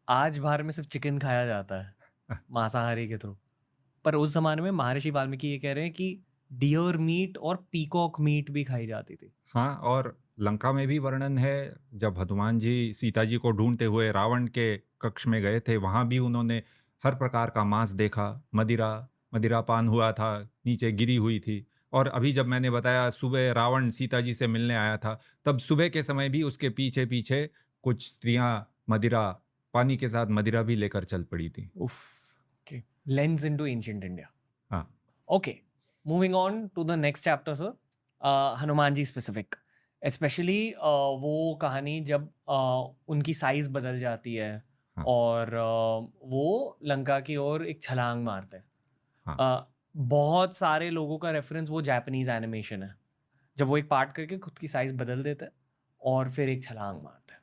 आज भारत में सिर्फ चिकन खाया जाता है मांसाहारी के थ्रू। पर उस जमाने में महर्षि वाल्मीकि ये कह रहे हैं कि डियर मीट और पीकॉक मीट भी खाई जाती थी। हाँ, और लंका में भी वर्णन है, जब हनुमान जी सीता जी को ढूँढते हुए रावण के कक्ष में गए थे, वहाँ भी उन्होंने हर प्रकार का मांस देखा, मदिरापान हुआ था, नीचे गिरी हुई थी। और अभी जब मैंने बताया सुबह रावण सीता जी से मिलने आया था, तब सुबह के समय भी उसके पीछे-पीछे कुछ स्त्रियाँ पानी के साथ मदिरा भी लेकर चल पड़ी थीं। उफ, okay. Lens into ancient India. हाँ, okay, moving on to the next chapter sir. Hanuman ji specific, specially वो कहानी जब उनकी साइज बदल जाती है हाँ, और वो लंका की ओर एक छलांग मारते हैं। हाँ। बहुत सारे लोगों का रेफरेंस वो जापानीज एनिमेशन है, जब वो एक पार्ट करके खुद की साइज बदल देते हैं और फिर एक छलांग मारते हैं।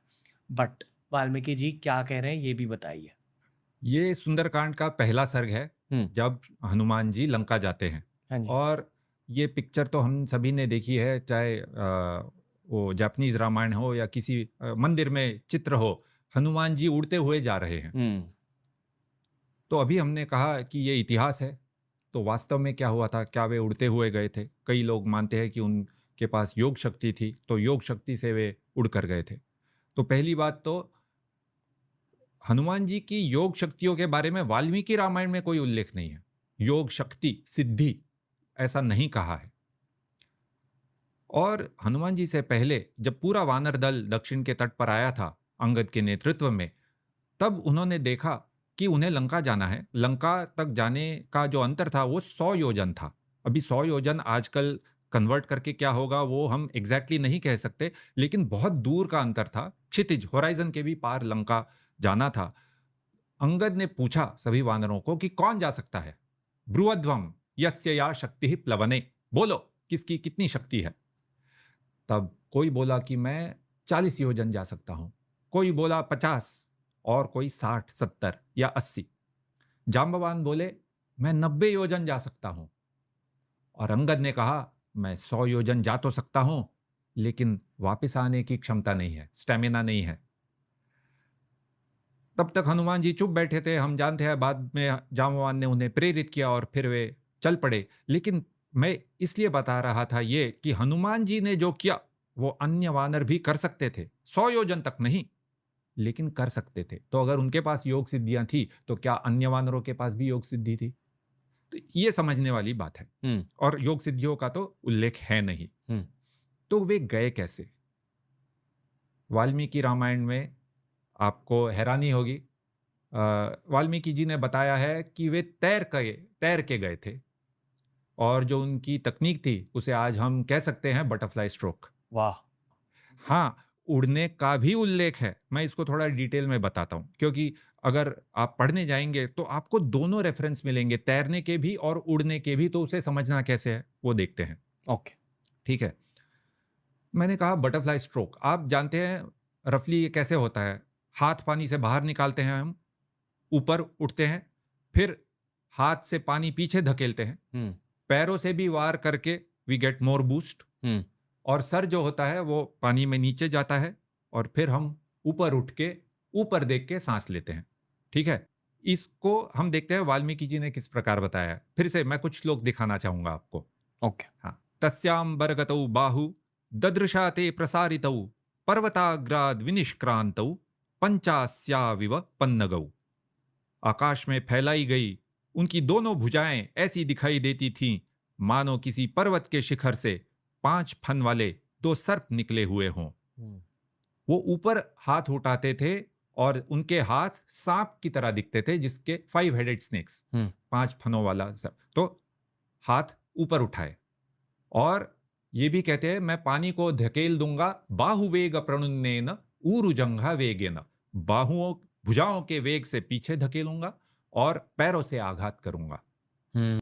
बट वाल्मीकि जी क्या कह रहे हैं ये भी बताइए। ये सुंदरकांड का पहला सर्ग है, हुँ। जब हनुमान जी लंका जाते हैं। हाँ जी। और ये पिक्चर तो हम सभी ने देखी है, चाहे वो जापानीज़ रामायण हो या किसी मंदिर में चित्र हो, हनुमान जी उड़ते हुए जा रहे हैं। हुँ। तो अभी हमने कहा कि ये इतिहास है, तो वास्तव में क्या हुआ था? क्या वे उड़ते हुए गए थे? कई लोग मानते हैं कि उनके पास योग शक्ति थी, तो योग शक्ति से वे उड़कर गए थे। तो पहली बात तो हनुमान जी की योग शक्तियों के बारे में वाल्मीकि रामायण में कोई उल्लेख नहीं है। योग शक्ति, सिद्धि ऐसा नहीं कहा है। और हनुमान जी से पहले जब पूरा वानर दल दक्षिण के तट पर आया था अंगद के नेतृत्व में, तब उन्होंने देखा कि उन्हें लंका जाना है। लंका तक जाने का जो अंतर था वो 100 योजन था। अभी 100 योजन आजकल कन्वर्ट करके क्या होगा वो हम एग्जैक्टली नहीं कह सकते, लेकिन बहुत दूर का अंतर था। क्षितिज होराइजन के भी पार लंका जाना था। अंगद ने पूछा सभी वानरों को कि कौन जा सकता है? ब्रुवध्वम यस्य या शक्ति प्लवने, बोलो किसकी कितनी शक्ति है? तब कोई बोला कि मैं 40 योजन जा सकता हूं, कोई बोला 50, और कोई 60, 70 या 80। जाम्बवान बोले मैं 90 योजन जा सकता हूं। और अंगद ने कहा मैं 100 योजन जा तो सकता हूं, लेकिन वापस आने की क्षमता नहीं है, स्टेमिना नहीं है। तब तक हनुमान जी चुप बैठे थे। हम जानते हैं बाद में जामवान ने उन्हें प्रेरित किया और फिर वे चल पड़े। लेकिन मैं इसलिए बता रहा था ये कि हनुमान जी ने जो किया वो अन्य वानर भी कर सकते थे, 100 योजन तक नहीं, लेकिन कर सकते थे। तो अगर उनके पास योग सिद्धियां थी तो क्या अन्य वानरों के पास भी योग सिद्धि थी? तो ये समझने वाली बात है। हुँ। और योग सिद्धियों का तो उल्लेख है नहीं। हुँ। तो वे गए कैसे? वाल्मीकि रामायण में आपको हैरानी होगी, वाल्मीकि जी ने बताया है कि वे तैर के गए थे। और जो उनकी तकनीक थी उसे आज हम कह सकते हैं बटरफ्लाई स्ट्रोक। वाह! हाँ, उड़ने का भी उल्लेख है। मैं इसको थोड़ा डिटेल में बताता हूँ, क्योंकि अगर आप पढ़ने जाएंगे तो आपको दोनों रेफरेंस मिलेंगे, तैरने के भी और उड़ने के भी। तो उसे समझना कैसे है वो देखते हैं। ओके। ठीक है, मैंने कहा बटरफ्लाई स्ट्रोक आप जानते हैं रफली ये कैसे होता है। हाथ पानी से बाहर निकालते हैं हम, ऊपर उठते हैं, फिर हाथ से पानी पीछे धकेलते हैं, हुँ। पैरों से भी वार करके वी गेट मोर बूस्ट, हुँ। और सर जो होता है वो पानी में नीचे जाता है, और फिर हम ऊपर उठ के ऊपर देख के सांस लेते हैं। ठीक है, इसको हम देखते हैं वाल्मीकि जी ने किस प्रकार बताया है। फिर से मैं कुछ श्लोक दिखाना चाहूंगा आपको। ओके। हाँ, तस्याम बरगतौ बाहु ददृशा ते प्रसारितौ पर्वताग्राद विनिष्क्रांतौ पंचास्याविव पन्नगौ। आकाश में फैलाई गई उनकी दोनों भुजाएं ऐसी दिखाई देती थीं मानो किसी पर्वत के शिखर से 5 फन वाले 2 सर्प निकले हुए हों। हुँ। वो ऊपर हाथ उठाते थे और उनके हाथ सांप की तरह दिखते थे, जिसके 5 हेडेड स्नेक्स, हुँ। 5 फनों वाला सर्प। तो हाथ ऊपर उठाए और ये भी कहते हैं मैं पानी को धकेल दूंगा बाहुवेग प्रणुन्नेन ऊरुजंघा वेगेन। बाहुओं भुजाओं के वेग से पीछे धकेलूंगा और पैरों से आघात करूंगा। हुँ।